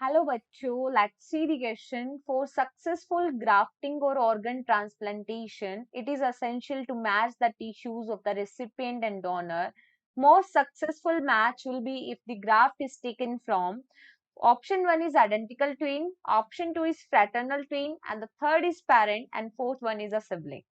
Hello बच्चों, let's see the question. For successful grafting or organ transplantation, it is essential to match the tissues of the recipient and donor. Most successful match will be if the graft is taken from option 1 is identical twin, option 2 is fraternal twin, and the third is parent, and fourth one is a sibling.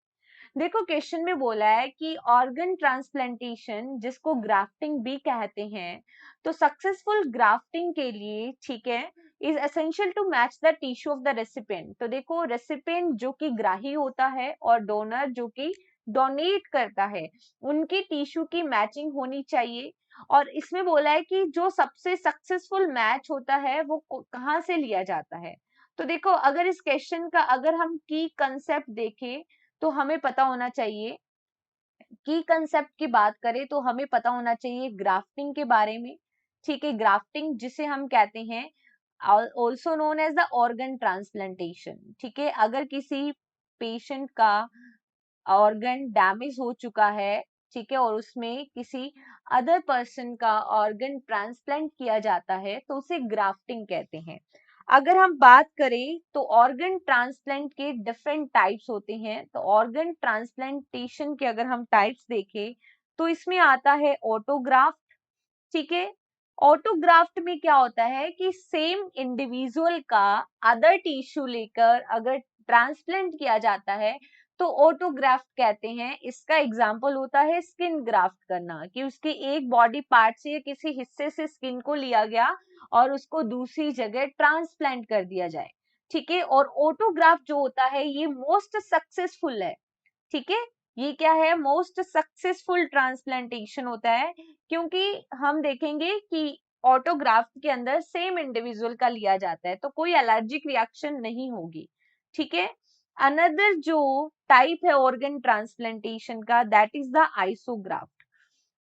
देखो question में बोला है कि organ transplantation जिसको grafting भी कहते हैं, तो सक्सेसफुल ग्राफ्टिंग के लिए ठीक है is essential to match the tissue of the recipient. तो देखो रेसिपिएंट जो कि ग्राही होता है और डोनर जो कि डोनेट करता है, उनकी टिश्यू की मैचिंग होनी चाहिए. और इसमें बोला है कि जो सबसे सक्सेसफुल मैच होता है वो कहाँ से लिया जाता है. तो देखो अगर इस क्वेश्चन का अगर हम की कंसेप्ट देखें तो हमें पता होना चाहिए. की कंसेप्ट की बात करें तो हमें पता होना चाहिए ग्राफ्टिंग के बारे में. ठीक है, ग्राफ्टिंग जिसे हम कहते हैं also known as the organ transplantation. ठीक है, अगर किसी पेशेंट का ऑर्गन डैमेज हो चुका है, ठीक है, और उसमें किसी अदर पर्सन का ऑर्गन ट्रांसप्लांट किया जाता है तो उसे ग्राफ्टिंग कहते हैं. अगर हम बात करें तो ऑर्गन ट्रांसप्लांट के डिफरेंट टाइप्स होते हैं. तो ऑर्गन ट्रांसप्लांटेशन के अगर हम टाइप्स देखें तो इसमें आता है ऑटोग्राफ्ट. ठीक है, ऑटोग्राफ्ट में क्या होता है कि सेम इंडिविजुअल का अदर टिश्यू लेकर अगर ट्रांसप्लांट किया जाता है तो ऑटोग्राफ्ट कहते हैं. इसका एग्जांपल होता है स्किन ग्राफ्ट करना, कि उसके एक बॉडी पार्ट से या किसी हिस्से से स्किन को लिया गया और उसको दूसरी जगह ट्रांसप्लांट कर दिया जाए. ठीक है, और ऑटोग्राफ्ट जो होता है ये मोस्ट सक्सेसफुल है. ठीक है, ये क्या है, मोस्ट सक्सेसफुल ट्रांसप्लांटेशन होता है, क्योंकि हम देखेंगे कि ऑटोग्राफ्ट के अंदर सेम इंडिविजुअल का लिया जाता है तो कोई एलर्जिक रिएक्शन नहीं होगी. ठीक है, अनदर जो टाइप है ऑर्गन ट्रांसप्लांटेशन का that is the isograft.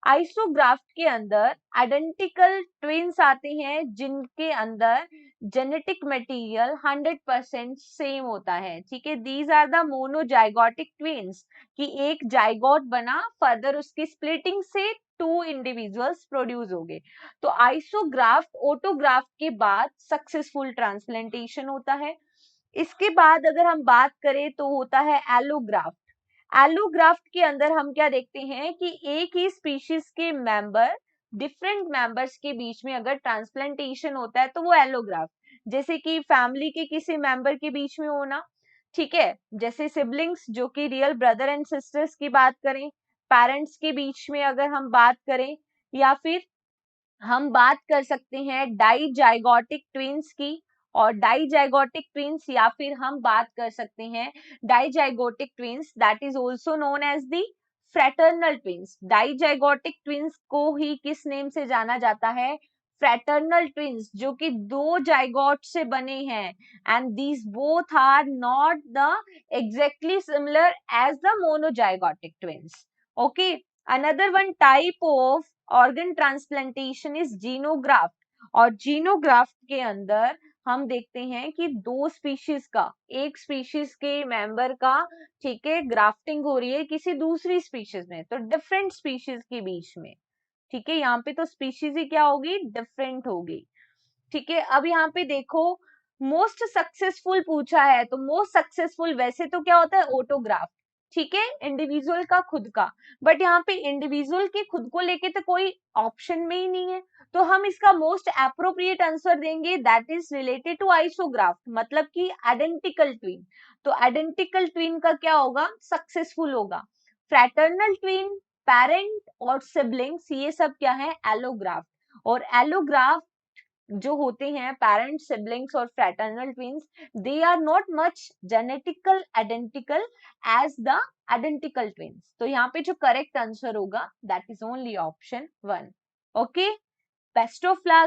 Isograft के अंदर आइडेंटिकल ट्विन्स आते हैं जिनके अंदर जेनेटिक मटेरियल 100% सेम होता है. ठीक है, these are the monozygotic twins, कि एक जाइगोट बना, फर्दर उसकी स्प्लिटिंग से टू इंडिविजुअल्स प्रोड्यूस हो गए. तो आइसोग्राफ्ट ऑटोग्राफ्ट के बाद सक्सेसफुल ट्रांसप्लांटेशन होता है. इसके बाद अगर हम बात करें तो होता है एलोग्राफ्ट. एलोग्राफ्ट के अंदर हम क्या देखते हैं कि एक ही स्पीशीज के मेंबर डिफरेंट मेंबर्स के बीच में अगर ट्रांसप्लांटेशन होता है तो वो एलोग्राफ्ट. जैसे कि फैमिली के किसी मेंबर के बीच में होना, ठीक है, जैसे सिबलिंग्स जो कि रियल ब्रदर एंड सिस्टर्स की बात करें, पेरेंट्स के बीच में अगर हम बात करें, या फिर हम बात कर सकते हैं डाइजाइगोटिक ट्विन्स की. और डाइजाइगोटिक ट्विन्स या फिर हम बात कर सकते हैं dizygotic twins that is also known as the fraternal twins. Dizygotic twins को ही किस नेम से जाना जाता है, फ्रैटर्नल ट्विन्स, जो कि दो जाइगोट से बने हैं. And these both are not the exactly similar as the monozygotic twins. Okay, another one type of organ transplantation is xenograft. और जीनोग्राफ्ट के अंदर हम देखते हैं कि दो स्पीशीज का, एक स्पीशीज के मेंबर का, ठीक है, ग्राफ्टिंग हो रही है किसी दूसरी स्पीशीज में, तो डिफरेंट स्पीशीज के बीच में. ठीक है, यहाँ पे तो स्पीशीज ही क्या होगी, डिफरेंट होगी. ठीक है, अब यहाँ पे देखो मोस्ट सक्सेसफुल पूछा है, तो मोस्ट सक्सेसफुल वैसे तो क्या होता है ऑटोग्राफ्ट, ठीक है, इंडिविजुअल का खुद का. बट यहाँ पे इंडिविजुअल के खुद को लेके तो कोई ऑप्शन में ही नहीं है, तो हम इसका मोस्ट एप्रोप्रिएट आंसर देंगे that is related to isograft, मतलब कि आइडेंटिकल ट्विन. तो आइडेंटिकल ट्विन का क्या होगा, सक्सेसफुल होगा. फ्रैटर्नल ट्विन, पेरेंट और सिबलिंग्स ये सब क्या है, एलोग्राफ्ट. और एलोग्राफ्ट जो होते हैं पेरेंट, सिबलिंग्स और fraternal twins, they are not much genetical identical as the identical twins. तो यहाँ पे जो करेक्ट आंसर होगा that is only option 1. Okay, best of luck.